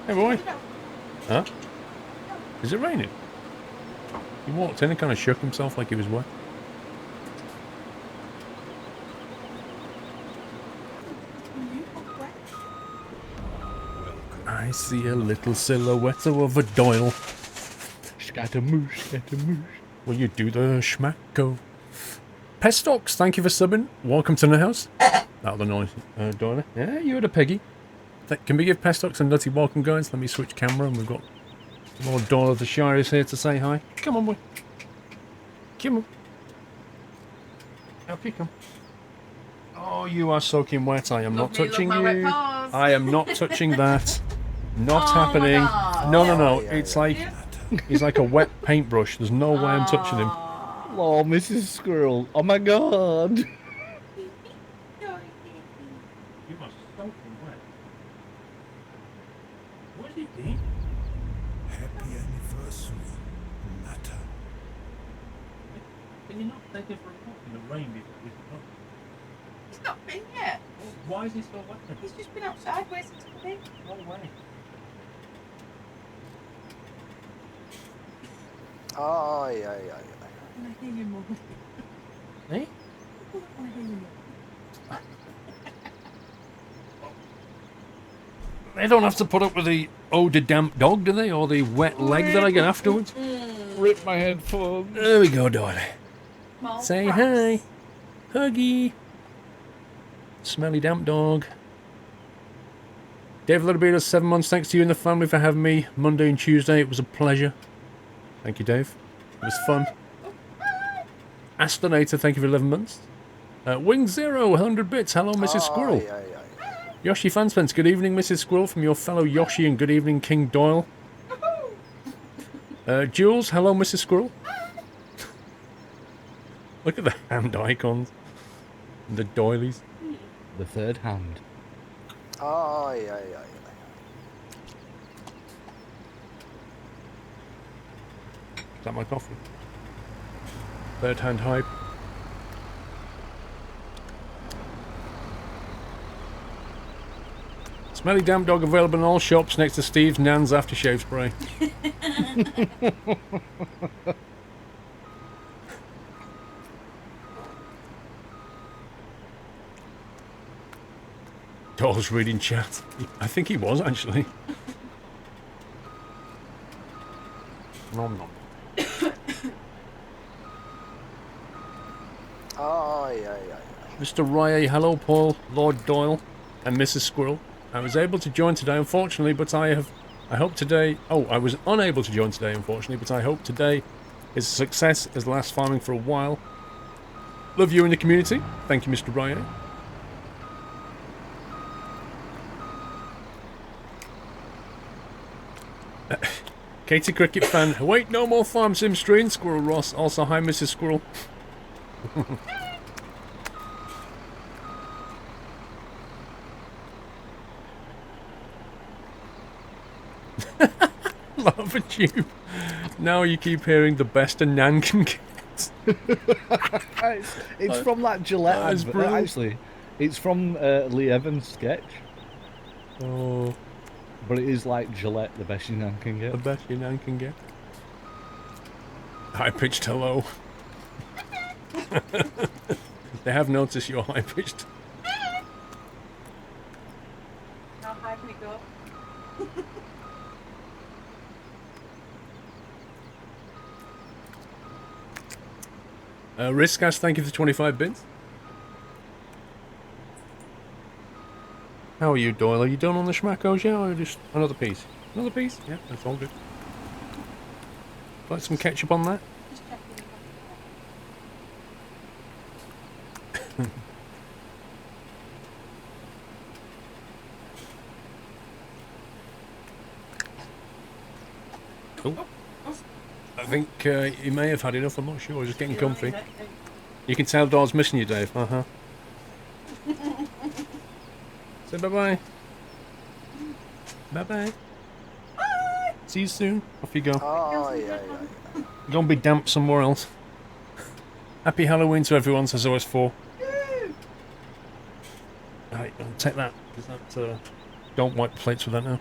Hey boy. Huh? Is it raining? He walked in and kind of shook himself like he was wet. I see a little silhouette of a Doyle. Scatamouche, scatamouche. Will you do the schmacko? Pestox, thank you for subbing. Welcome to the house. That'll the noise, Doyle. Yeah, you had a Peggy. Can we give Pestox a nutty welcome, guys? Let me switch camera and we've got more Doyle of the Shire is here to say hi. Come on, boy. Come on. Up you come. Oh, you are soaking wet. I am not touching you. I am not touching that. Not happening. No. It's like he's like a wet paintbrush. There's no way I'm touching him. Oh, Mrs. Squirrel. Oh my god. You are soaking wet. What is he doing? Happy anniversary, Matter. Can you not take it for a walk in the rain before we start? He's not been yet. Why is he so wet then? He's just been outside waiting to come in. No way. Ay. I hear you, Mum. Eh? I hear you, Mum. They don't have to put up with the eau de damp dog, do they? Or the wet leg that I get afterwards? Rip my headphones. There we go, Dolly. Small Say cracks. hi. Huggy. Smelly damp dog. Dave Littlebeard, 7 months. Thanks to you and the family for having me Monday and Tuesday. It was a pleasure. Thank you, Dave. It was fun. Astonator, thank you for 11 months. Wing Zero, 100 bits. Hello, Mrs. Squirrel. Yoshi Fanspence, good evening, Mrs. Squirrel, from your fellow Yoshi, and good evening, King Doyle. Jules, hello, Mrs. Squirrel. Look at the hand icons. And the doilies. The third hand. Ay. Is that my coffee? Third hand hype. Smelly damp dog available in all shops next to Steve's Nan's aftershave spray. Doll's reading chat. I think he was actually. Nom nom. Ay. Mr. Rye, hello Paul, Lord Doyle, and Mrs. Squirrel. I was able to join today, unfortunately, but I hope today... Oh, I was unable to join today, unfortunately, but I hope today is a success as last farming for a while. Love you in the community. Thank you, Mr. Rye. Katie Cricket fan. Wait, no more Farm Sim stream. Squirrel Ross. Also, hi, Mrs. Squirrel. Love at you. Now you keep hearing the best a Nan can get. It's from that Gillette That's advert. brilliant. Actually, it's from Lee Evans' sketch. Oh, But it is like Gillette, the best you can the get. best your Nan can get. High pitched hello. They have noticed your high pitched. How high can it go? Riskash, thank you for 25 bits. How are you, Doyle? Are you done on the schmackos yet, or just another piece? Another piece? Yeah, that's all good. Like some ketchup on that? Just checking. Cool. I think he may have had enough, I'm not sure, just getting comfy. You can tell Doyle's missing you, Dave. Uh-huh. Say bye-bye. Bye-bye. See you soon. Off you go. Ay. Go and be damp somewhere else. Happy Halloween to everyone, says OS4. Right, I'll take that. Is that don't wipe the plates with that now.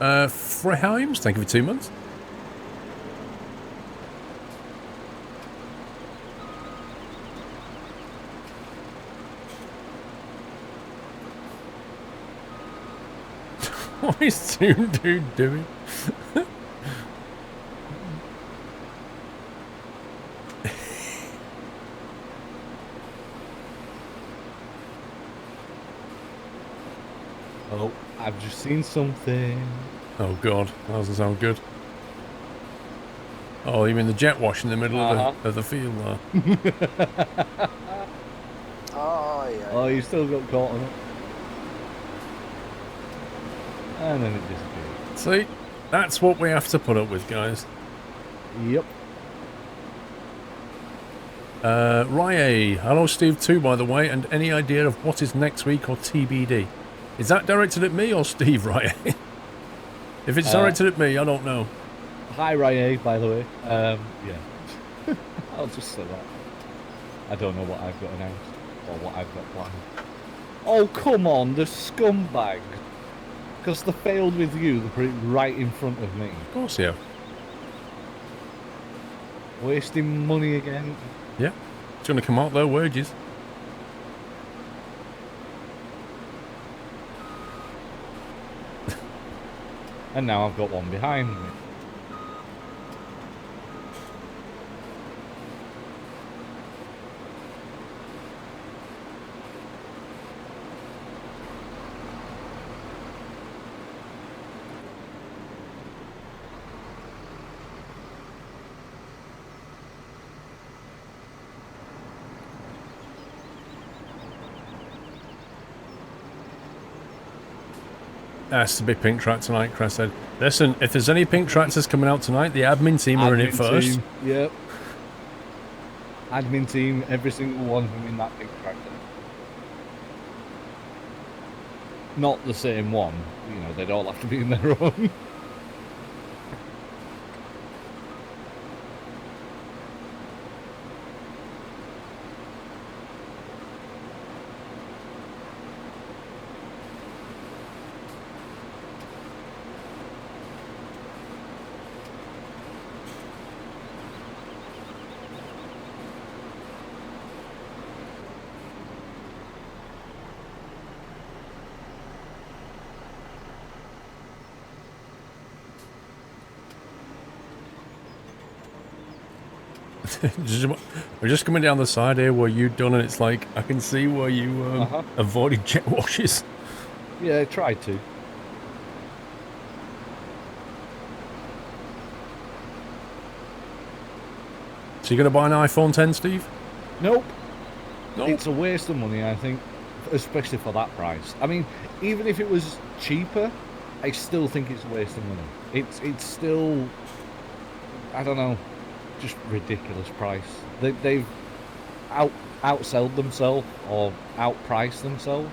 Freheims, thank you for 2 months. What is Toon Dude doing? Oh, I've just seen something. Oh god, that doesn't sound good. Oh, you mean the jet wash in the middle of the field there? Oh, yeah. Oh, you still got caught on it. And then it disappeared. See, that's what we have to put up with, guys. Yep. Rye, hello Steve too, by the way, and any idea of what is next week or TBD? Is that directed at me or Steve, Rye? If it's directed at me, I don't know. Hi, Rye, by the way. Yeah. I'll just say that. I don't know what I've got announced or what I've got planned. Oh, come on, the scumbag. Because they failed with you, they put it right in front of me. Of course, yeah. Wasting money again. Yeah. It's going to come out their wages. And now I've got one behind me. Has to be pink track tonight, Chris said. Listen, if there's any pink tractors coming out tonight, the admin team are in it first. Team, yep. Admin team, every single one of them in that pink tractor. Not the same one, you know, they'd all have to be in their own. We're just coming down the side here where you've done, and it's like I can see where you avoided jet washes. Yeah, I tried to. So you're going to buy an iPhone 10, Steve? Nope. No. It's a waste of money, I think, especially for that price. I mean, even if it was cheaper, I still think it's a waste of money. It's still, I don't know, just ridiculous price. They've outsold themselves or outpriced themselves,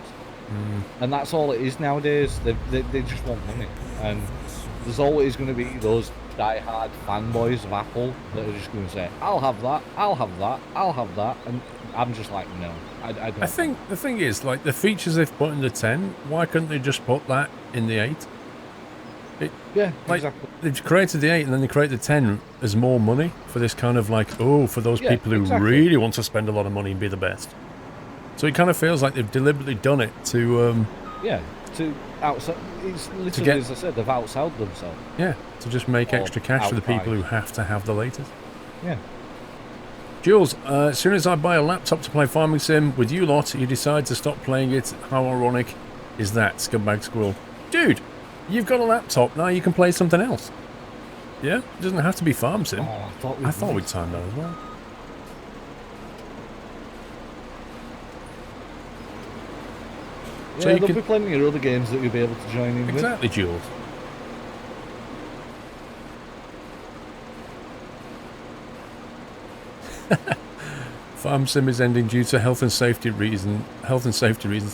and that's all it is nowadays. They just want money, and there's always going to be those die-hard fanboys of Apple that are just going to say, "I'll have that, I'll have that, I'll have that," and I'm just like, no, I don't. I think the thing is, like, the features they've put in the 10, why couldn't they just put that in the 8? Yeah, like, exactly. They've created the 8 and then they create the 10 as more money for this kind of like, oh, for those Yeah, people who exactly. really want to spend a lot of money and be the best. So it kind of feels like they've deliberately done it to, Yeah, to outsell. It's literally, get- as I said, they've outsold themselves. yeah, to just make Or extra cash for the people who outpriced. have to have the latest. Yeah. Jules, as soon as I buy a laptop to play Farming Sim with you lot, you decide to stop playing it. How ironic is that, Scumbag Squirrel? Dude, you've got a laptop, now you can play something else. Yeah? It doesn't have to be Farm Sim. Oh, I thought we'd timed that as well. Yeah, So you there'll could- be plenty of other games that you'll be able to join in with. Exactly, Jules. Farm Sim is ending due to health and safety reasons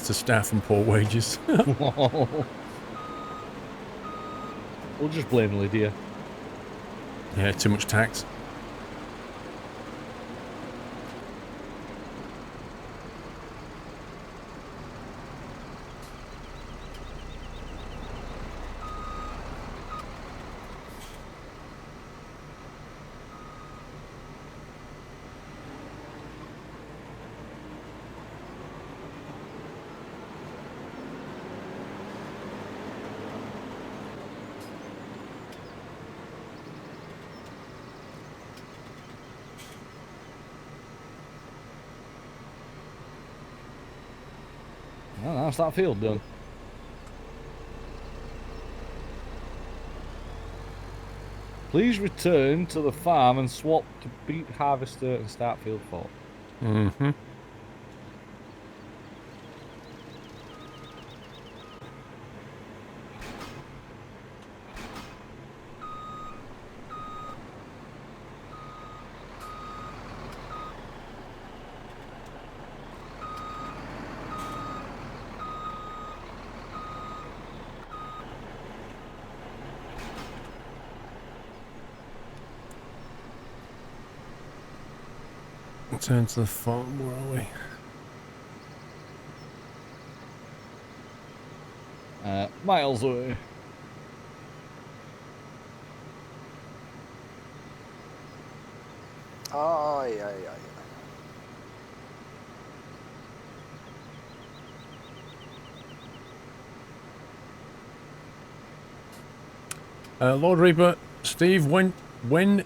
to staff and poor wages. We'll just blame Lydia. Yeah, too much tax. Well, that's that field done. Please return to the farm and swap to beat harvester and start field 4. Mm-hmm. Return to the farm, where are we? Miles away. Ay, ay, ay. Lord Reaper, Steve, when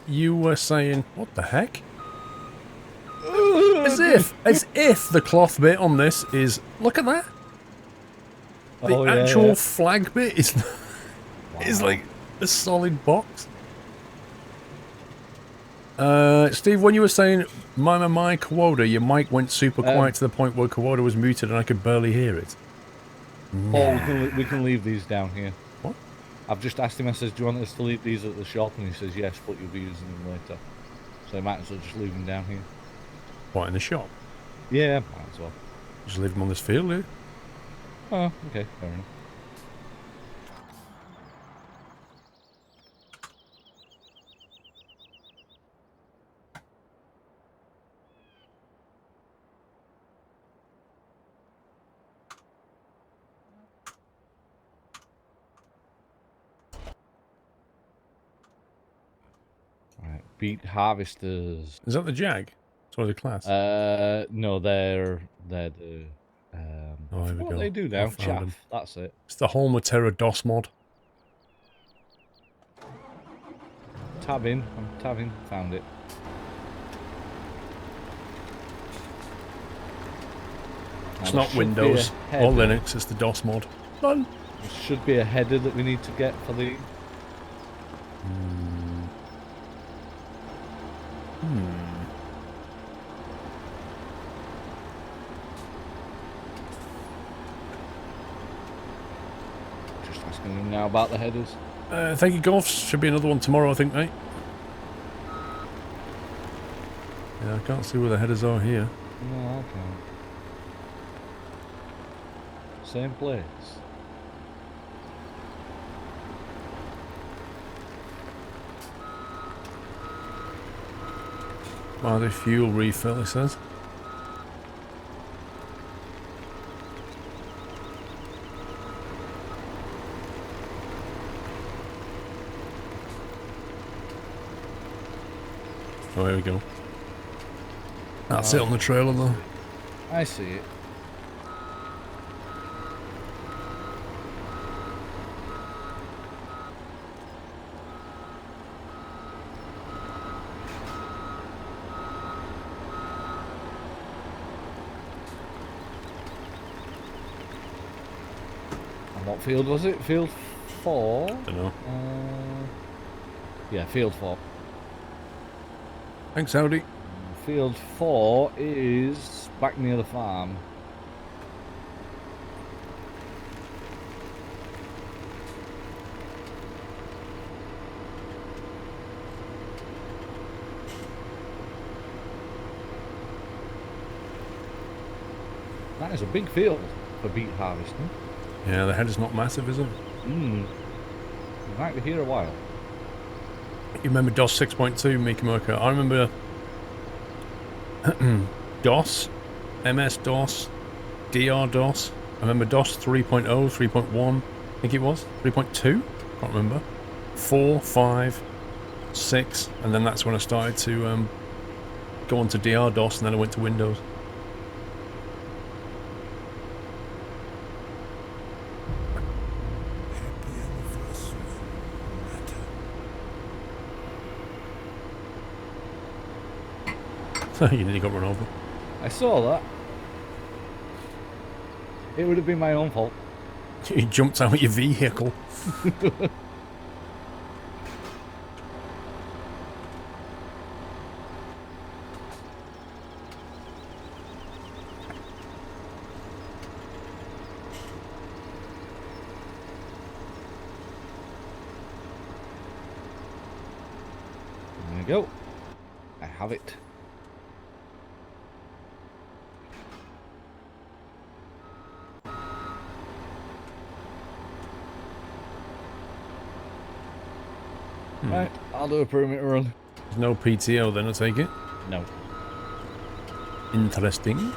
you were saying, what the heck? As if the cloth bit on this is, look at that. The actual flag bit is is like a solid box. Steve, when you were saying my Kawoda, your mic went super quiet to the point where Kawoda was muted and I could barely hear it. Oh, we can leave these down here. What? I've just asked him, I says, do you want us to leave these at the shop? And he says, yes, but you'll be using them later. So I might as well just leave them down here. What, in the shop? Yeah, might as well. Just leave them on this field, dude. Oh, okay, fair enough. Right, beat harvesters. Is that the Jag? Sorry, the class. No, they're the. Oh, here we what go. they do I now? found 'em. Chaff. That's it. It's the Home of Terror DOS mod. Tabbing. I'm tabbing. Found it. It's Now, not there should be Windows a or header. Linux, it's the DOS mod. Fun. There should be a header that we need to get for the. Just asking him now about the headers. Thank you, Golfs. Should be another one tomorrow, I think, mate. Yeah, I can't see where the headers are here. No, okay. Same place. The fuel refill, it says. Oh, here we go. That's it on the trailer, though. I see it. And what field was it? Field 4? Don't know. Yeah, field 4. Thanks, Audi. Field 4 is back near the farm. That is a big field for beet harvesting. Yeah, the header's not massive, is it? You might be here a while. You remember DOS 6.2, Mikimoka? I remember DOS, MS-DOS, DR-DOS. I remember DOS 3.0, 3.1, I think it was. 3.2? Can't remember. 4, 5, 6, and then that's when I started to go on to DR-DOS, and then I went to Windows. Happy anniversary, Matter. You nearly got run over. I saw that. It would have been my own fault. You jumped out of your vehicle. There we go. I have it. Right, I'll do a perimeter run. There's no PTO then, I take it. No. Interesting.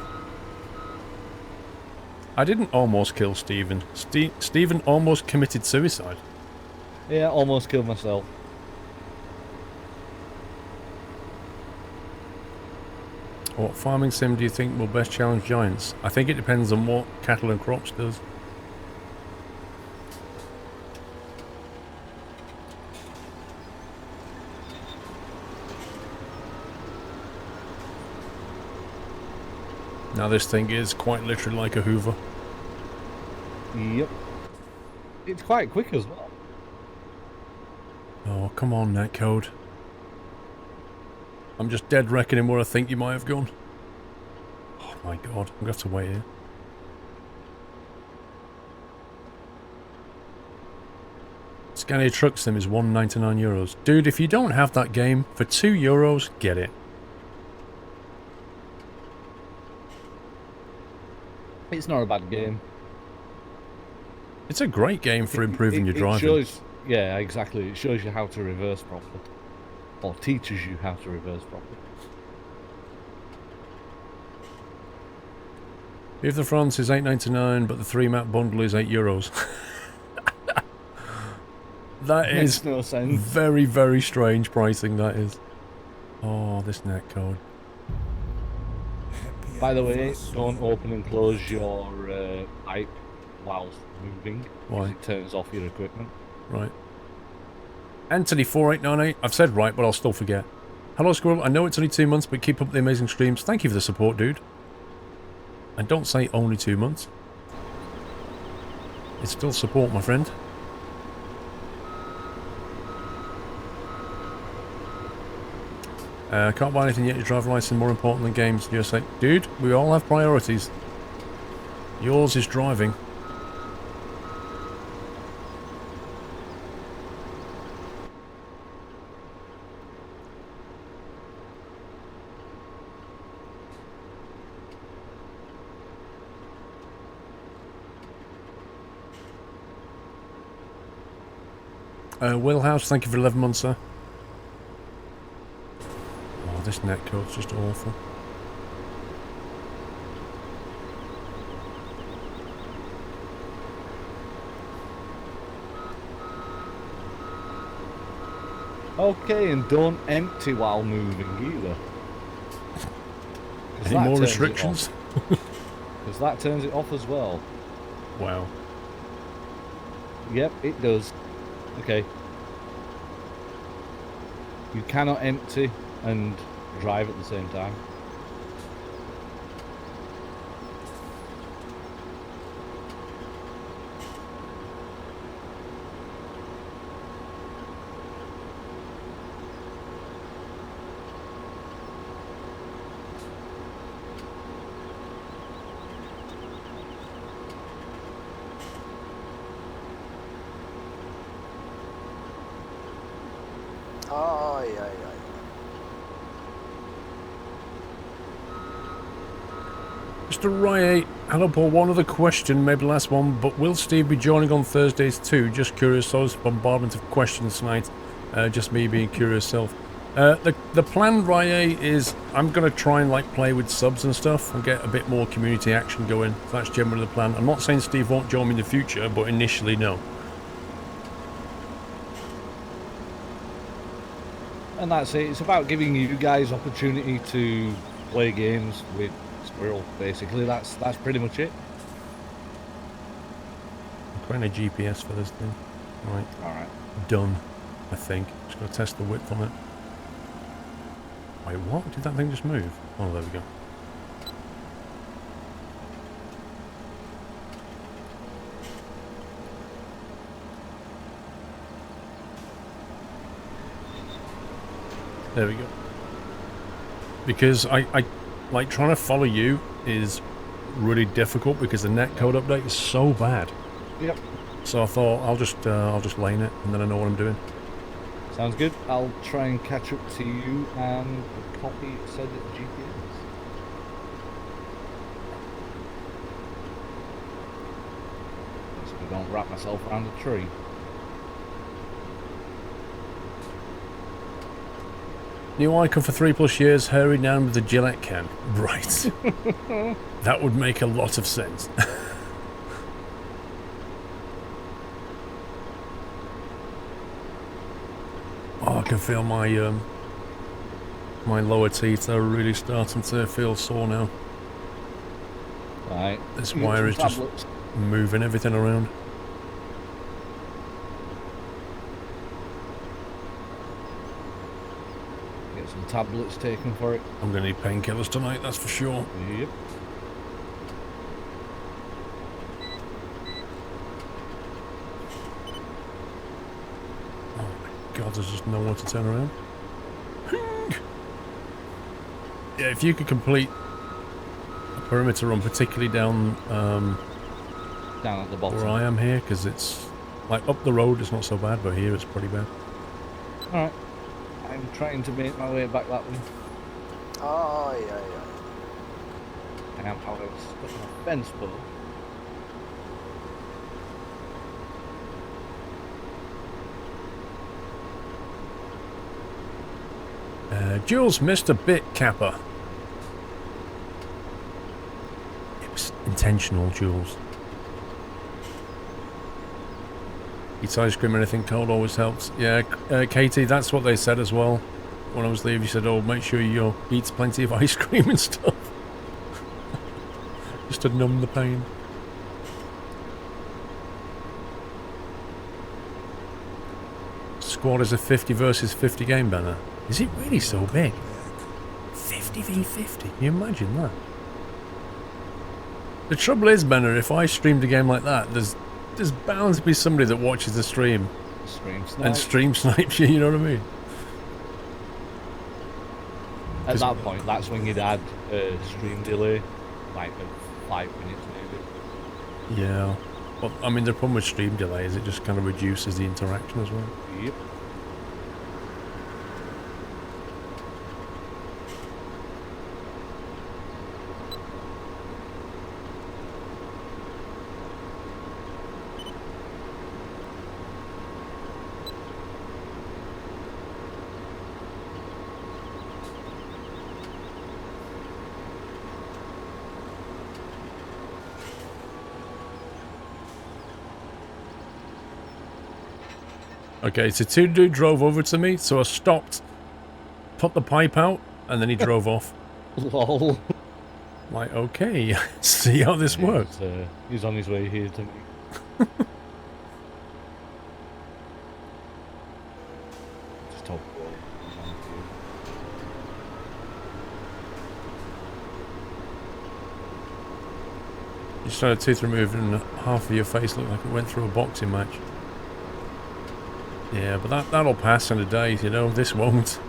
I didn't almost kill Stephen. Stephen almost committed suicide. Yeah, almost killed myself. What farming sim do you think will best challenge giants? I think it depends on what cattle and crops does. Now this thing is quite literally like a Hoover. Yep. It's quite quick as well. Oh, come on, netcode. I'm just dead reckoning where I think you might have gone. Oh my god, I'm going to have to wait here. Scania Truck Sim is €199. Dude, if you don't have that game, for €2, get it. It's not a bad game. It's a great game for improving your driving. Shows, yeah, exactly. It shows you how to reverse properly. Or teaches you how to reverse properly. If the France is $8.99, but the 3-map bundle is €8. That is Makes no sense. very, very strange pricing, that is. Oh, this netcode. Happy By the way, anniversary. don't open and close your pipe whilst moving. 'Cause Why? it turns off your equipment. Right. Anthony 4898. I've said right, but I'll still forget. Hello, Squirrel. I know it's only 2 months, but keep up the amazing streams. Thank you for the support, dude. And don't say only 2 months. It's still support, my friend. Can't buy anything yet. Your driver license more important than games. USA. Dude, we all have priorities. Yours is driving. Will House, thank you for 11 months, sir. Oh, this netcode's just awful. Okay, and don't empty while moving either. Any more restrictions? Because that turns it off as well. Wow. Yep, it does. Okay. You cannot empty and drive at the same time. Ay, ay, ay. Mr. Riot, hello Paul, one other question, maybe the last one, but will Steve be joining on Thursdays too? Just curious, so it's a bombardment of questions tonight, just me being curious self. The plan, Riot, is I'm going to try and like play with subs and stuff and get a bit more community action going. That's generally the plan. I'm not saying Steve won't join me in the future, but initially no. And that's it. It's about giving you guys opportunity to play games with Squirrel, basically. That's pretty much it. I'm creating a GPS for this thing. Right. Alright. Done, I think. Just going to test the width on it. Wait, what? Did that thing just move? Oh, there we go. There we go. Because I like trying to follow you is really difficult because the netcode update is so bad. Yep. So I thought I'll just lane it and then I know what I'm doing. Sounds good. I'll try and catch up to you and copy said GPS. So I don't wrap myself around a tree. New icon for 3+ years, hurry down with the Gillette can. Right. That would make a lot of sense. Oh, I can feel my my lower teeth are really starting to feel sore now. Right. This You wire got is some just tablets? moving everything around. Get some tablets taken for it. I'm going to need painkillers tonight, that's for sure. Yep. Oh my god, there's just nowhere to turn around. Yeah, if you could complete a perimeter run, particularly down Down at the bottom. where I am here, because it's like up the road it's not so bad, but here it's pretty bad. Alright. I'm trying to make my way back that way. Oh, yeah. And I'm out of stuck on a fence pole. Jules missed a bit, Kappa. It was intentional, Jules. Eats ice cream, anything cold always helps. Yeah, Katie, that's what they said as well. When I was leaving, you said, oh, make sure you eat plenty of ice cream and stuff. Just to numb the pain. Squad is a 50 versus 50 game banner. Is it really so big? 50 v 50, can you imagine that? The trouble is, Banner, if I streamed a game like that, there's bound to be somebody that watches the stream Stream snipe. and stream snipes you, you know what I mean? At that point, that's when you'd add stream delay, like of 5 minutes maybe. Yeah. Well, I mean, the problem with stream delay is it just kind of reduces the interaction as well. Yep. Okay, so two dude drove over to me, so I stopped, put the pipe out, and then he drove off. Lol. Like, okay, see how this works. He's on his way here to me. Just talk about You just had a tooth removed and half of your face looked like it went through a boxing match. Yeah, but that'll pass in a day, you know, this won't.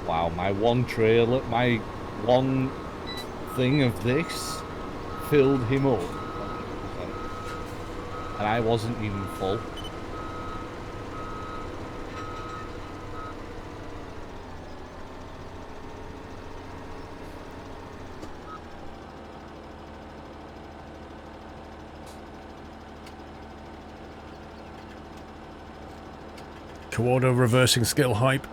Wow, my one trailer, my one thing of this filled him up. And I wasn't even full. Coordo reversing skill hype.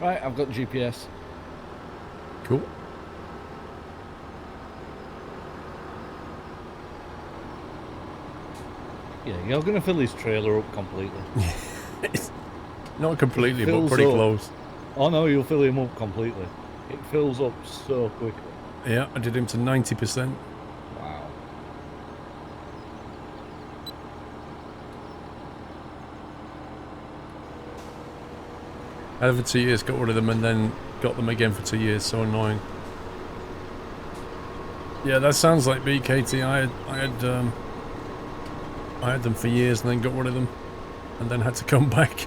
Right, I've got GPS. Cool. Yeah, you're going to fill his trailer up completely. Not completely, but Fills pretty up. close. Oh no, you'll fill him up completely. It fills up so quickly. Yeah, I did him to 90%. Wow. Had them for 2 years, got rid of them, and then got them again for 2 years. So annoying. Yeah, that sounds like BKT. I had them for years and then got rid of them, and then had to come back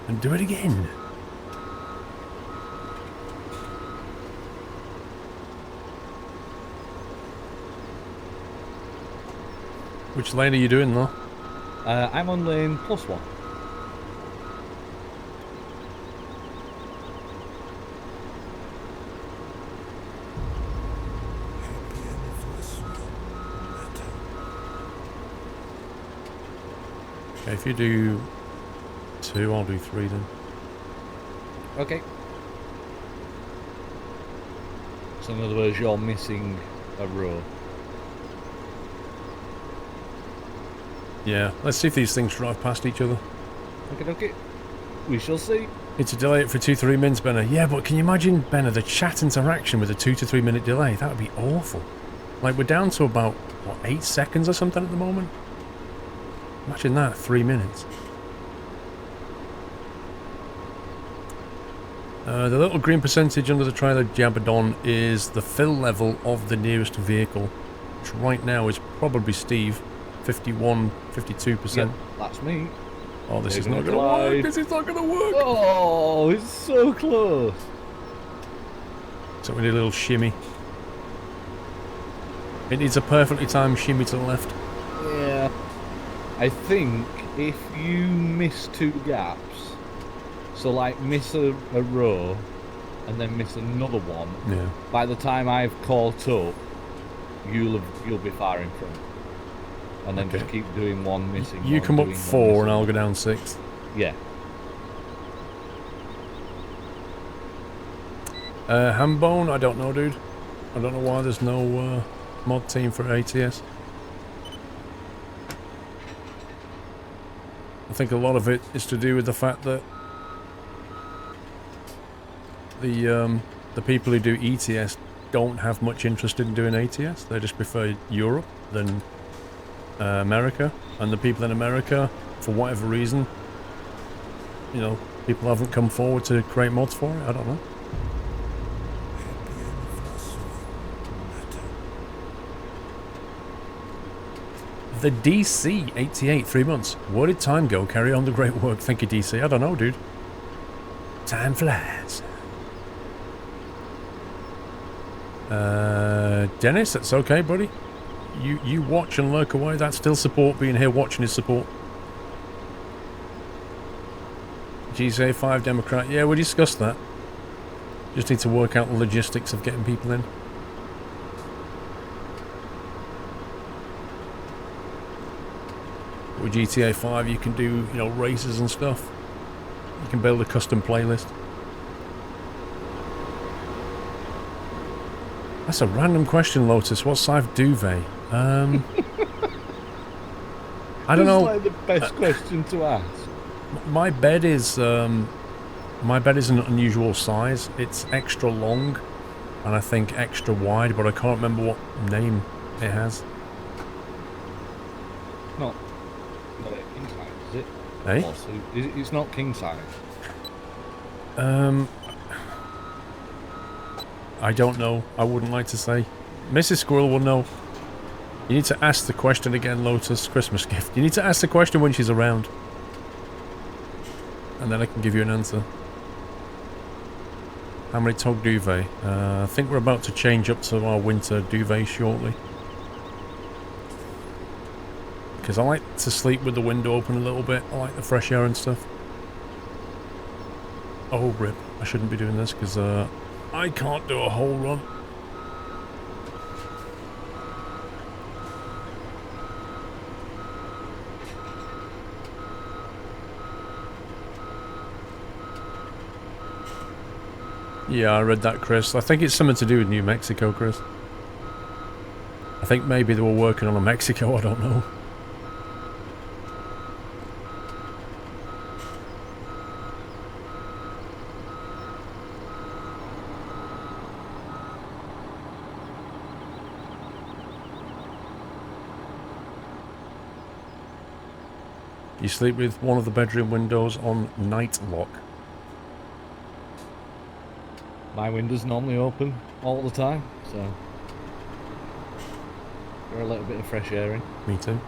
and do it again. Which lane are you doing though? I'm on lane +1. Happy anniversary, letter. Okay, if you do 2, I'll do 3 then. Okay. So in other words, you're missing a row. Yeah, let's see if these things drive past each other. Okay. We shall see. Need to delay it for 2-3 minutes, Benner. Yeah, but can you imagine, Benner, the chat interaction with a 2 to 3 minute delay? That would be awful. Like, we're down to about, what, 8 seconds or something at the moment? Imagine that, 3 minutes. The little green percentage under the trailer Jabadon is the fill level of the nearest vehicle, which right now is probably Steve, 51, 52%. Yep, that's me. Oh, this They're is not gonna going to work. collide. This is not going to work. Oh, it's so close. So we need a little shimmy. It needs a perfectly timed shimmy to the left. Yeah. I think if you miss 2 gaps, so like miss a row and then miss another one, Yeah. by the time I've caught up, you'll be far in front. And then just keep doing one missing. You one, come up doing one 4 and missing. I'll go down 6. Yeah. Hambone, I don't know, dude. I don't know why there's no mod team for ATS. I think a lot of it is to do with the fact that the people who do ETS don't have much interest in doing ATS. They just prefer Europe than America, and the people in America, for whatever reason, you know, people haven't come forward to create mods for it. I don't know. Happy anniversary, letter. The DC 88, 3 months. Where did time go? Carry on the great work. Thank you, DC. I don't know, dude. Time flies. Dennis, that's okay, buddy. You watch and lurk away. That's still support. Being here watching is support. GSA 5 Democrat. Yeah, we discussed that. Just need to work out the logistics of getting people in. With GTA 5 you can do, you know, races and stuff. You can build a custom playlist. That's a random question, Lotus. What size duvet? I don't know. It's like the best question to ask. My bed is an unusual size. It's extra long and I think extra wide, but I can't remember what name it has. Not king size, is it? Eh? Also, it's not king size. I don't know. I wouldn't like to say. Mrs. Squirrel will know. You need to ask the question again, Lotus. Christmas gift. You need to ask the question when she's around. And then I can give you an answer. How many tog duvet? I think we're about to change up to our winter duvet shortly. Because I like to sleep with the window open a little bit. I like the fresh air and stuff. Oh, rip. I shouldn't be doing this because I can't do a whole run. Yeah, I read that, Chris. I think it's something to do with New Mexico, Chris. I think maybe they were working on a Mexico, I don't know. You sleep with one of the bedroom windows on night lock. My window's normally open all the time, so we're a little bit of fresh air in. Me too.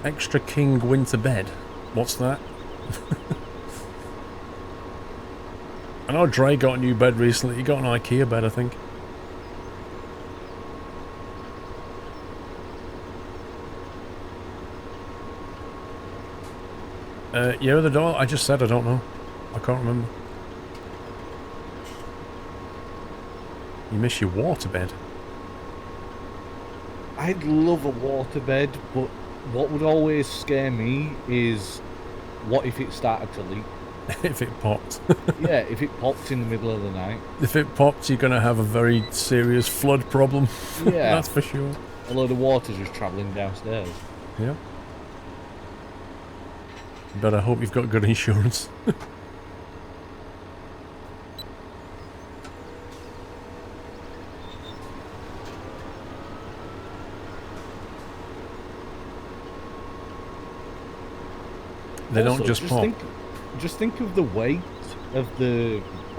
Extra king winter bed. What's that? I know Dre got a new bed recently. He got an IKEA bed, I think. Yeah, the door. I just said I don't know. I can't remember. You miss your water bed. I'd love a waterbed, but what would always scare me is what if it started to leak? If it popped. Yeah, if it popped in the middle of the night. If it pops, you're going to have a very serious flood problem. Yeah. That's for sure. A load of water's just travelling downstairs. Yeah. But I hope you've got good insurance. They Also, don't just pop. Just think of the weight of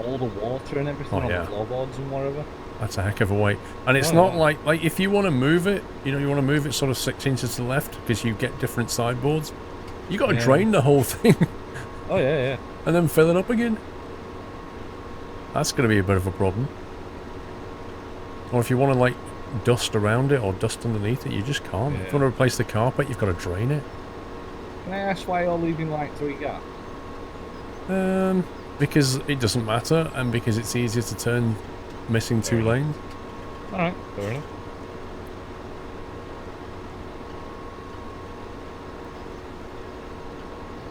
all the water and everything Oh, on yeah. the floorboards and whatever. That's a heck of a weight. And it's Oh, not yeah. like if you want to move it, you know, you want to move it sort of 6 inches to the left because you get different sideboards. You got to Yeah. drain the whole thing Oh yeah, yeah. and then fill it up again. That's going to be a bit of a problem. Or if you want to like dust around it or dust underneath it, you just can't. If you Yeah. want to replace the carpet, you've got to drain it. Can I ask why you're leaving like 3 gaps? Because it doesn't matter and because it's easier to turn missing 2 Fair lanes. Alright, fair enough.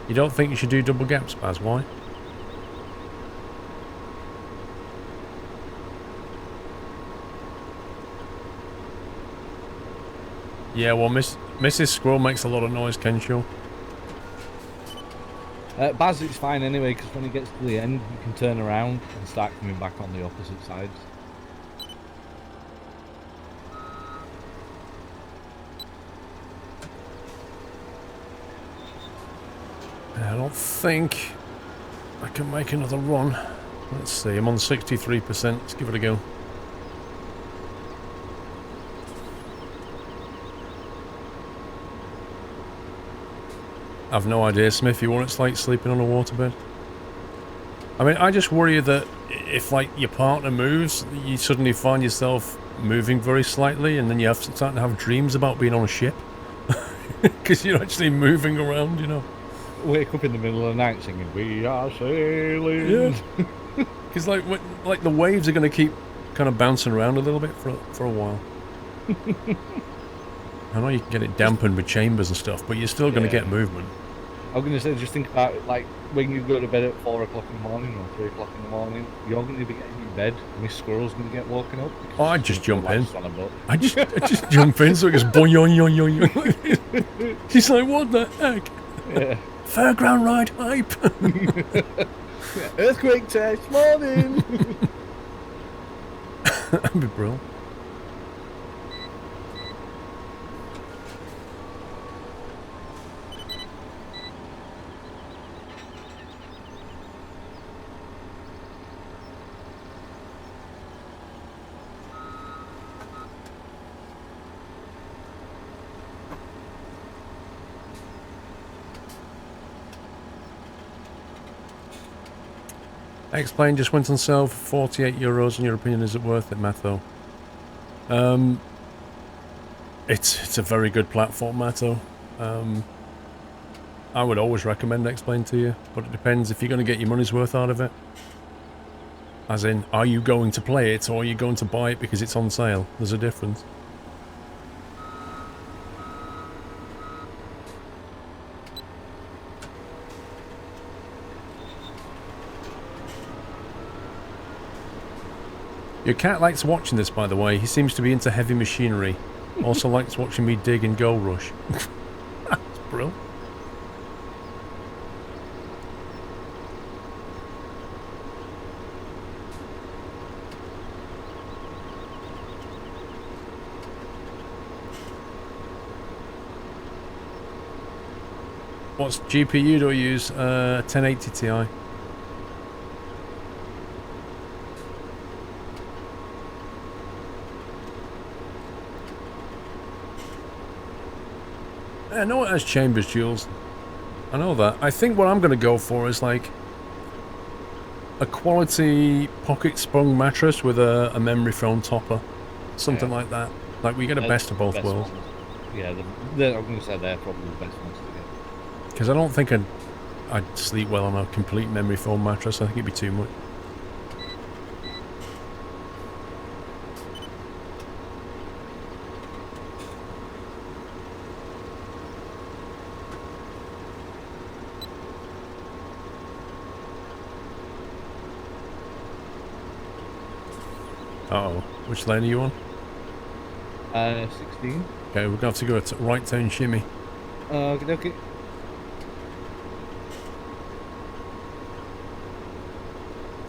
You don't think you should do double gaps, Baz? Why? Yeah, well, Mrs. Squirrel makes a lot of noise, Kenshaw. Baz, it's fine anyway, because when he gets to the end, you can turn around and start coming back on the opposite sides. I don't think I can make another run. Let's see, I'm on 63%. Let's give it a go. I've no idea, Smithy, what it's like sleeping on a waterbed. I mean, I just worry that if, like, your partner moves, you suddenly find yourself moving very slightly, and then you start to have dreams about being on a ship. Because you're actually moving around, you know. Wake up in the middle of the night singing, "We are sailing." Yeah. Because, like the waves are going to keep kind of bouncing around a little bit for a while. I know you can get it dampened with chambers and stuff, but you're still going to Yeah. get movement. I'm going to say, just think about it, like, when you go to bed at 4 o'clock in the morning or 3 o'clock in the morning, you're going to be getting in bed, and Miss Squirrel's going to get woken up. Oh, I'd just jump in. On a boat. I just jump in so it goes boing, yoing, yoing, yoing. She's like, what the heck? Yeah. Fairground ride hype. Earthquake test, morning! That'd be brilliant. X-Plane just went on sale for €48. In your opinion, is it worth it, Matho? It's a very good platform, Matho. I would always recommend X-Plane to you, but it depends if you're going to get your money's worth out of it. As in, are you going to play it, or are you going to buy it because it's on sale? There's a difference. Your cat likes watching this, by the way. He seems to be into heavy machinery. Also likes watching me dig in Gold Rush. That's brilliant. What's GPU do I use? 1080 Ti. I know it has chambers, Jules. I know that. I think what I'm going to go for is like a quality pocket sprung mattress with a memory foam topper. Something like that. Like we get a best of both worlds. Ones. Yeah, I'm going to say they're probably the best ones to get. Because I don't think I'd sleep well on a complete memory foam mattress. I think it'd be too much. Uh-oh. Which lane are you on? 16. Okay, we're going to have to go to right turn shimmy. Okay.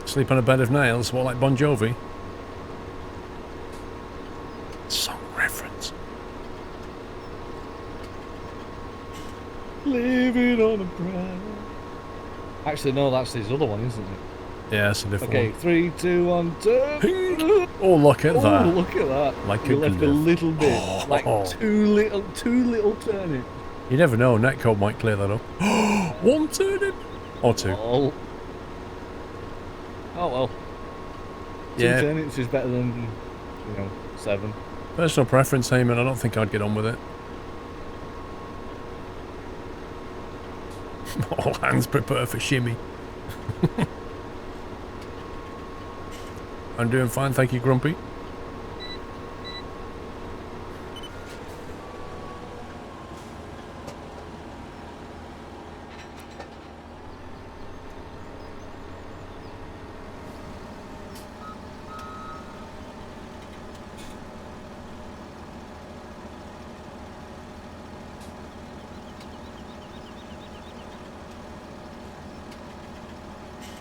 Sleep on a bed of nails? What, like Bon Jovi? Song reference. Living on a prayer. Actually, no, that's his other one, isn't it? Yeah, it's a different Okay, one. 3, 2, 1, turn. Oh, look at that. Oh, look at that. Like you a left a glove. little bit. Oh. Like too little turning. You never know, netcode might clear that up. One turning! Or two. Oh well. Two Yeah. turnings is better than, 7. Personal preference, Heyman, I don't think I'd get on with it. All hands prepare for shimmy. I'm doing fine, thank you, Grumpy.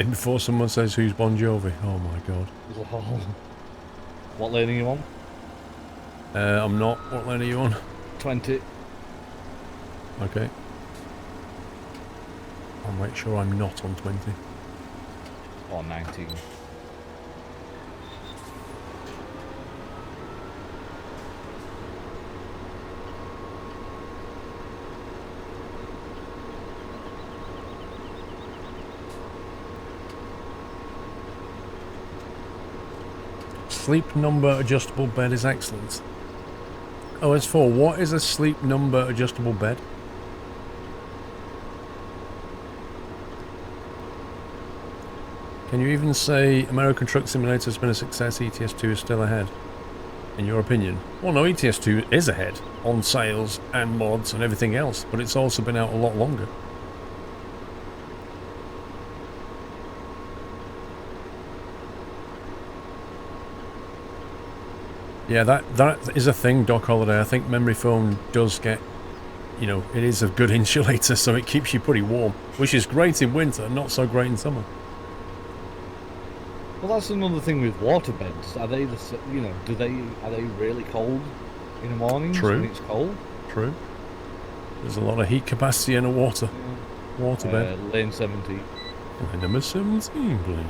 And before someone says who's Bon Jovi, oh my god. What lane are you on? I'm not. What lane are you on? 20. Okay. I'll make sure I'm not on 20. Or 19. Sleep number adjustable bed is excellent. OS4, what is a sleep number adjustable bed? Can you even say American Truck Simulator has been a success, ETS2 is still ahead? In your opinion? Well, no, ETS2 is ahead on sales and mods and everything else, but it's also been out a lot longer. Yeah, that is a thing, Doc Holiday. I think memory foam does get, it is a good insulator, so it keeps you pretty warm, which is great in winter, not so great in summer. Well, that's another thing with waterbeds. Are they are they really cold in the mornings True. when it's cold? True. There's a lot of heat capacity in a waterbed. Lane 70. Line number 17, please.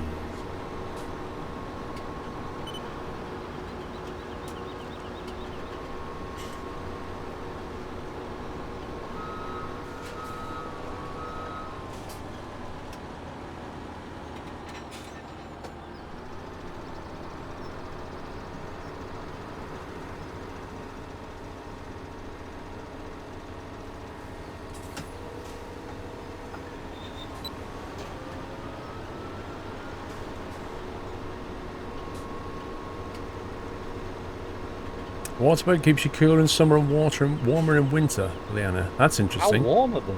Waterbed keeps you cooler in summer and warmer in winter, Leanna. That's interesting. How warm are they?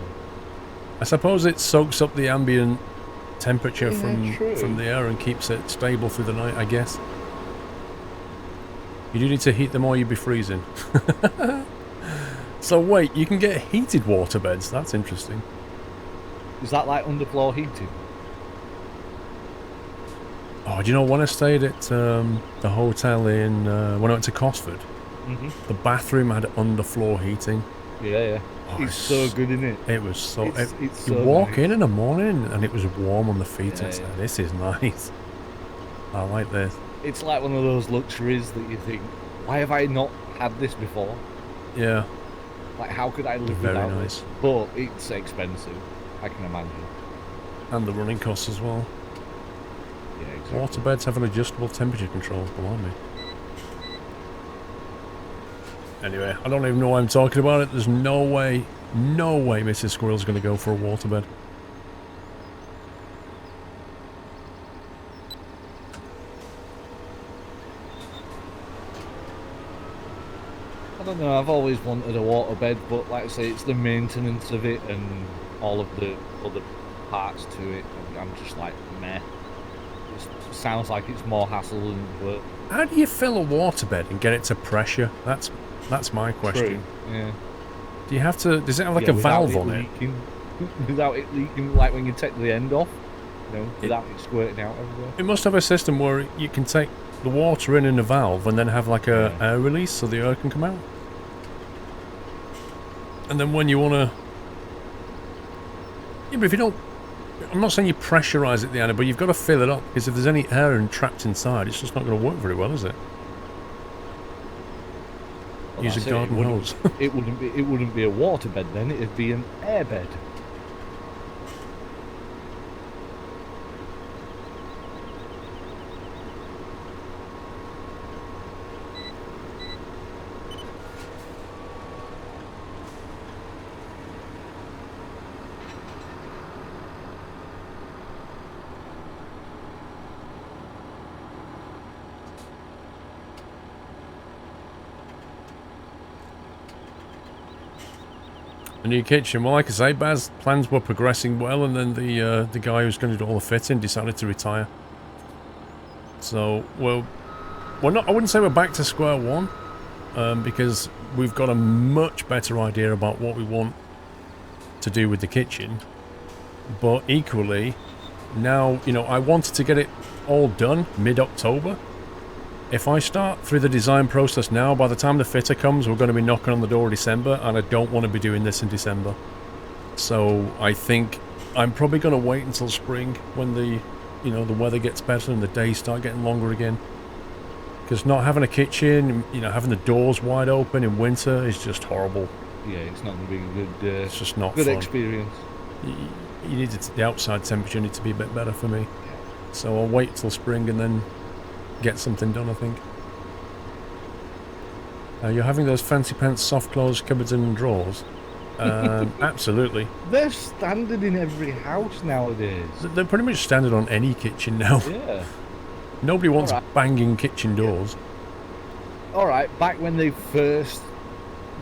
I suppose it soaks up the ambient temperature Yeah, true. from the air and keeps it stable through the night, I guess. You do need to heat them or you'd be freezing. So wait, you can get heated waterbeds. That's interesting. Is that like underfloor heating? Oh, do you know when I stayed at the hotel in when I went to Cosford? Mm-hmm. The bathroom had underfloor heating, Yeah. Oh, It's so good, isn't it? It was so... It's you so walk nice. in the morning and it was warm on the feet. Yeah, It's yeah. like, this is nice. I like this. It's like one of those luxuries that you think, why have I not had this before? Yeah. Like, how could I live Very without nice. this? But it's expensive, I can imagine. And the running costs as well. Yeah, exactly. Waterbeds have an adjustable temperature control, behind me. Anyway, I don't even know why I'm talking about it. There's no way Mrs. Squirrel's going to go for a waterbed. I don't know, I've always wanted a waterbed, but like I say, it's the maintenance of it and all of the other parts to it. I'm just like, meh. It sounds like it's more hassle than work. How do you fill a waterbed and get it to pressure? That's my question. True, yeah. Do you have to... Does it have like Yeah, a without valve on it? leaking, without it leaking, like when you take the end off, you know, without it squirting out everywhere. It must have a system where you can take the water in a valve and then have like a air release so the air can come out. And then when you want to... Yeah, but if you don't... I'm not saying you pressurise it at the end, but you've got to fill it up, because if there's any air trapped inside, it's just not going to work very well, is it? Well, Use a that's it, garden hose. It wouldn't be a waterbed then, it'd be an airbed. A new kitchen. Well, like I say, Baz, plans were progressing well, and then the guy who's going to do all the fitting decided to retire. So, well, we're not... I wouldn't say we're back to square one, because we've got a much better idea about what we want to do with the kitchen. But equally, now, you know, I wanted to get it all done mid-October. If I start through the design process now, by the time the fitter comes, we're going to be knocking on the door of December, and I don't want to be doing this in December. So I think I'm probably going to wait until spring when the, you know, the weather gets better and the days start getting longer again. Because not having a kitchen, you know, having the doors wide open in winter is just horrible. Yeah, it's not going to be a good. It's just not good fun. experience. You need the outside temperature needs to be a bit better for me. So I'll wait till spring and then get something done, I think. You're having those fancy pants, soft clothes, cupboards and drawers? Absolutely. They're standard in every house nowadays. They're pretty much standard on any kitchen now. Yeah. Nobody wants Alright. banging kitchen doors. Alright, back when they first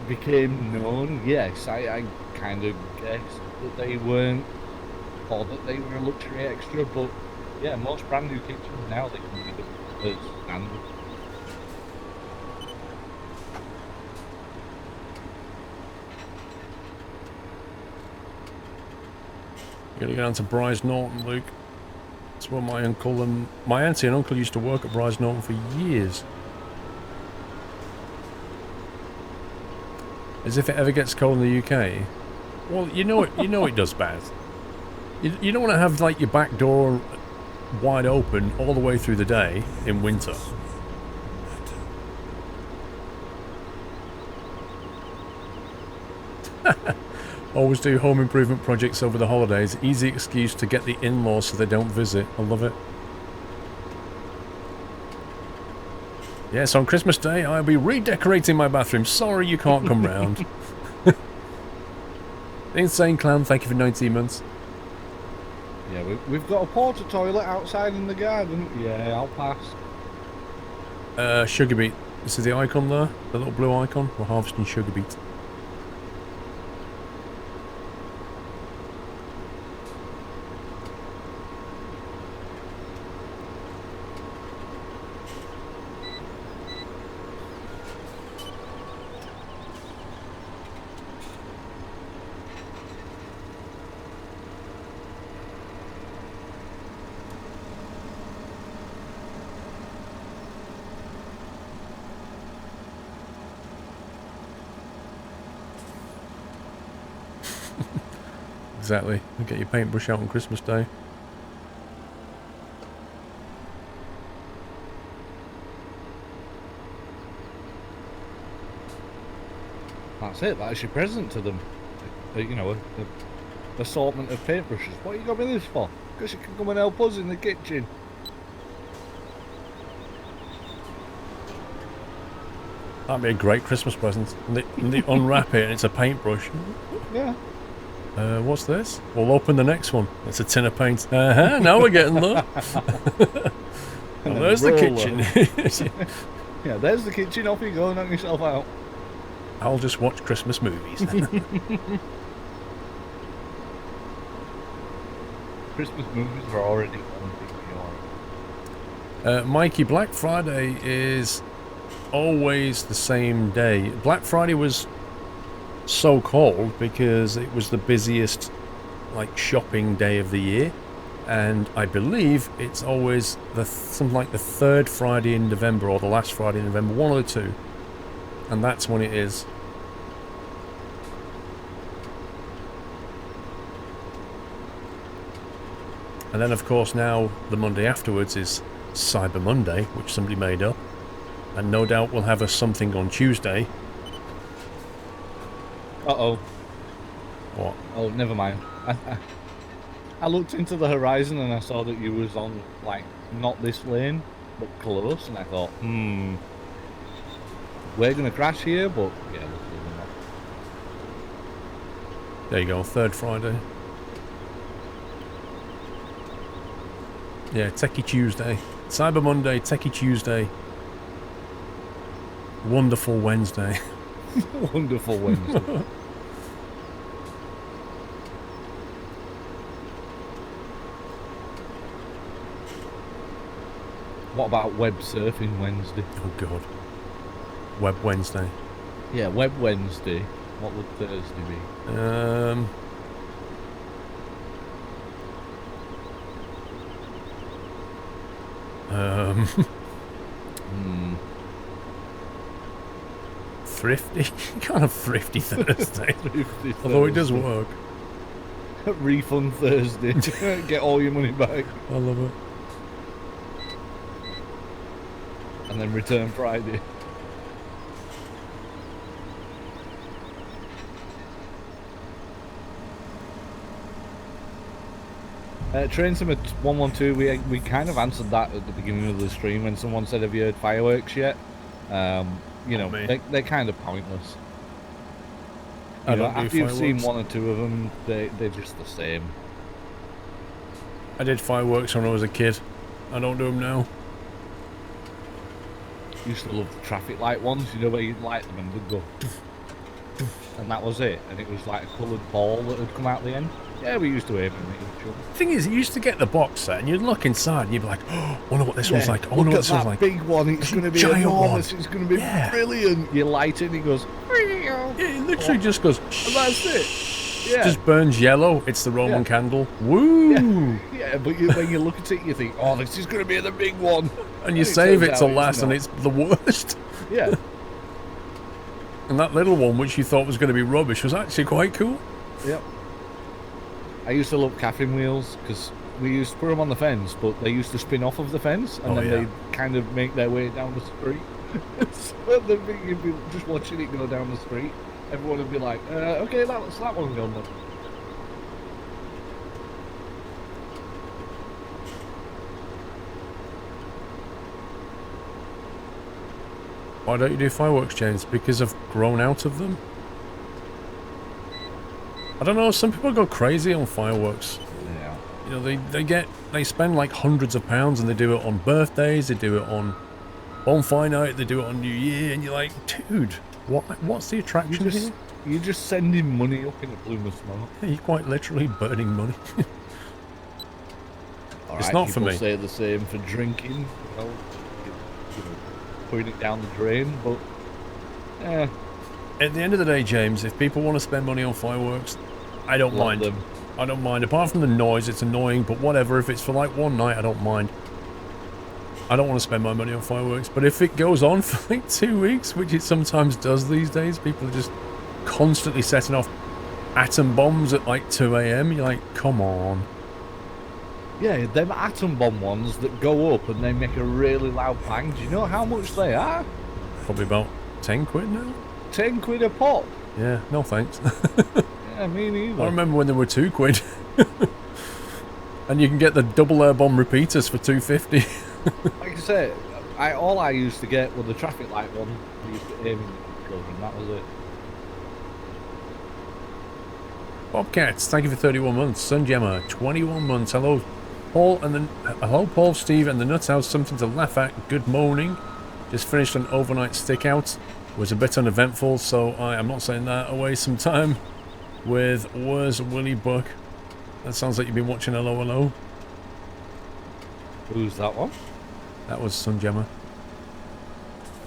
became known, yes, I kind of guessed that they weren't, or that they were a luxury extra, but yeah, most brand new kitchens now, they can be the standard. You're gonna go down to Bryce Norton, Luke. That's where my uncle and my auntie and uncle used to work at Bryce Norton for years. As if it ever gets cold in the UK. Well, you know it does bad. You don't want to have like your back door wide open all the way through the day in winter. Always do home improvement projects over the holidays. Easy excuse to get the in-laws so they don't visit. I love it. Yes, on Christmas Day, I'll be redecorating my bathroom. Sorry you can't come round. Insane Clown, thank you for 19 months. Yeah, we've got a porta toilet outside in the garden. Yeah, I'll pass. Sugar beet. You see the icon there? The little blue icon? We're harvesting sugar beet. exactly. You get your paintbrush out on Christmas Day. That's it. That's your present to them. You know, a assortment of paintbrushes. What you got me this for? Because you can come and help us in the kitchen. That'd be a great Christmas present. And they unwrap it and it's a paintbrush. Yeah. What's this? We'll open the next one. It's a tin of paint. Now we're getting there. And then there's the roller. kitchen. Yeah, there's the kitchen. Off you go, knock yourself out. I'll just watch Christmas movies then. Christmas movies are already on TV. Mikey, Black Friday is always the same day. Black Friday was so called because it was the busiest like shopping day of the year, and I believe it's always something like the third Friday in November or the last Friday in November, one of the two, and that's when it is. And then of course now the Monday afterwards is Cyber Monday, which somebody made up, and no doubt we'll have something on Tuesday. Uh-oh. What? Oh, never mind. I looked into the horizon and I saw that you was on, like, not this lane, but close, and I thought, we're going to crash here, but, yeah, luckily we're not. There you go, third Friday. Yeah, Techie Tuesday. Cyber Monday, Techie Tuesday. Wonderful Wednesday. Wonderful Wednesday. What about Web Surfing Wednesday? Oh god. Web Wednesday. Yeah, Web Wednesday. What would Thursday be? Thrifty? Kind of thrifty Thursday. Thrifty Although it does Thursday. work. Refund Thursday. Get all your money back. I love it. And then return Friday. Train Sim at 112, we kind of answered that at the beginning of the stream when someone said, have you heard fireworks yet? You know, they're kind of pointless. You know, after you've seen one or two of them, they're just the same. I did fireworks when I was a kid. I don't do them now. Used to love the traffic light ones, you know, where you'd light them and they'd go and that was it, and it was like a coloured ball that had come out the end. Yeah, we used to aim at each other. The thing is, you used to get the box set and you'd look inside and you'd be like, oh, I wonder what this one's like. I wonder what this one's like. Big one, it's going to be giant enormous, one. it's going to be brilliant. You light it and it goes, It literally just goes, and that's it. Yeah. Just burns yellow. It's the Roman candle. Woo! Yeah, but when you look at it, you think, oh, this is going to be the big one. And you it save it turns to out last and not. it's the worst. Yeah. And that little one, which you thought was going to be rubbish, was actually quite cool. Yep. I used to love caffeine wheels because we used to put them on the fence, but they used to spin off of the fence and then they'd kind of make their way down the street. So you'd be just watching it go down the street. Everyone would be like, okay, that's that one gone then. Why don't you do fireworks, James? Because I've grown out of them? I don't know, some people go crazy on fireworks. Yeah. You know, they spend like hundreds of pounds and they do it on birthdays, they do it on bonfire night, they do it on New Year, and you're like, dude, what's the attraction here? You're just sending money up in a plume of smoke. Yeah, you're quite literally burning money. It's not for me. People say the same for drinking, you know, putting it down the drain, but At the end of the day, James, if people want to spend money on fireworks, I don't mind. them. I don't mind. Apart from the noise, it's annoying, but whatever. If it's for like one night, I don't mind. I don't want to spend my money on fireworks, but if it goes on for like 2 weeks, which it sometimes does these days, people are just constantly setting off atom bombs at like 2 a.m. You're like, come on. Yeah, them atom bomb ones that go up and they make a really loud bang. Do you know how much they are? Probably about 10 quid now. 10 quid a pop. Yeah, no thanks. Yeah, me neither. I remember when they were 2 quid. And you can get the double air bomb repeaters for 250. Like I said, all I used to get were the traffic light one. I used to aim at children, that was it. Bobcats, thank you for 31 months. Sunjammer, 21 months. Hello, Paul and hello, Paul, Steve, and the Nuts House. Something to laugh at. Good morning. Just finished an overnight stick out. Was a bit uneventful, so I am not saying that. Away some time with Where's Willy Buck. That sounds like you've been watching Hello Hello. Who's that one? That was Sunjammer.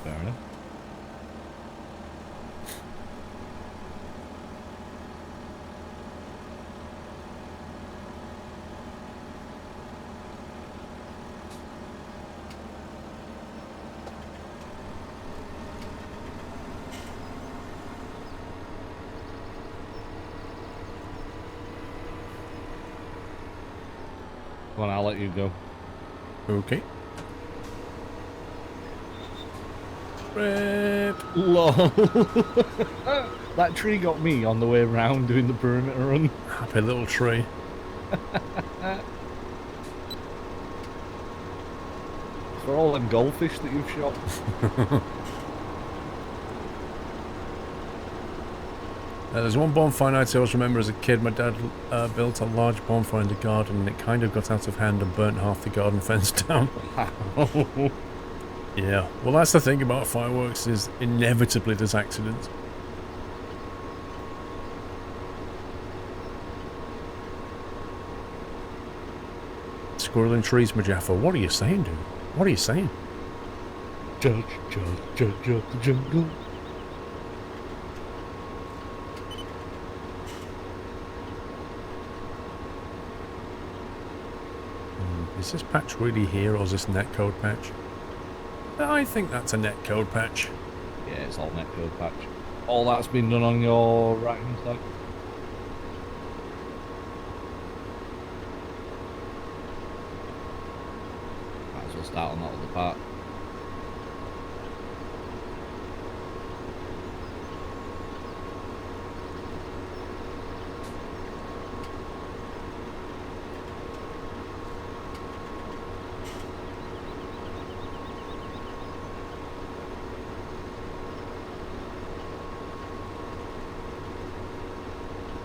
Fair enough. Come on, I'll let you go. Okay. Rip. Lol. That tree got me on the way around doing the perimeter run. Happy little tree. For all them goldfish that you've shot. There's one bonfire night I always remember as a kid. My dad built a large bonfire in the garden and it kind of got out of hand and burnt half the garden fence down. Yeah, well that's the thing about fireworks is inevitably there's accidents. Squirrel in trees, Majaffa. What are you saying, dude? What are you saying? Judge the jungle. Is this patch really here or is this netcode patch? I think that's a netcode patch. Yeah, it's all netcode patch. All that's been done on your right hand side. Might as well start on that other part.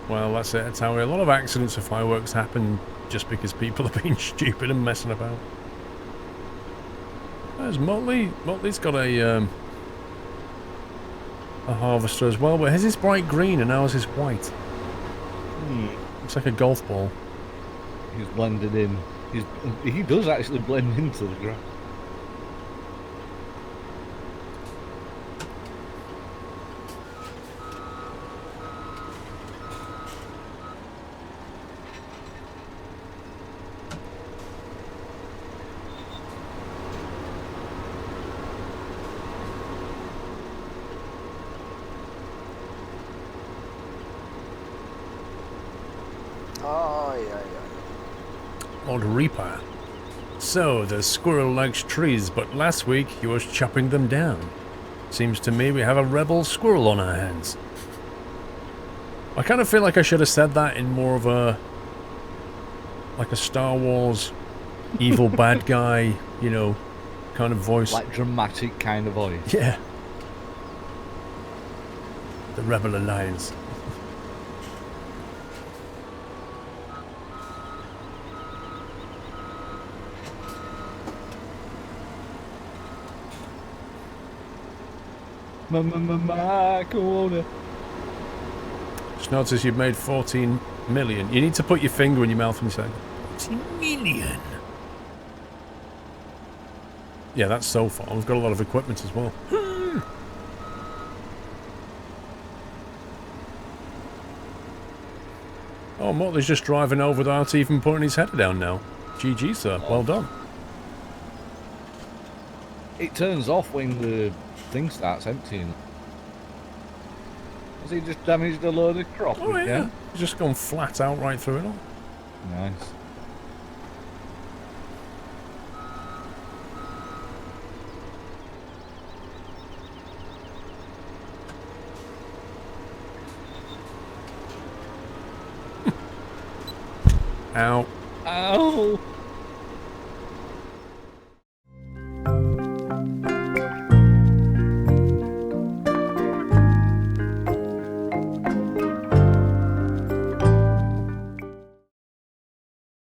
Well, that's it. It's how a lot of accidents of fireworks happen just because people are being stupid and messing about. There's Motley. Motley's got a harvester as well, but his is bright green and ours is white. Looks like a golf ball. He's blended in. He does actually blend into the grass. Old Reaper. So, the squirrel likes trees, but last week he was chopping them down. Seems to me we have a rebel squirrel on our hands. I kind of feel like I should have said that in more of a... like a Star Wars evil bad guy, you know, kind of voice. Like dramatic kind of voice. Yeah. The Rebel Alliance. Macaroni. Just notice you've made 14 million. You need to put your finger in your mouth and say, 14 million. Yeah, that's so far. We've got a lot of equipment as well. Oh, Motley's just driving over without even putting his header down now. GG, sir. Well done. It turns off when the thing starts emptying. Has he just damaged a load of crop Oh, yeah. again? He's just gone flat out right through it all. Nice. Ow. Ow!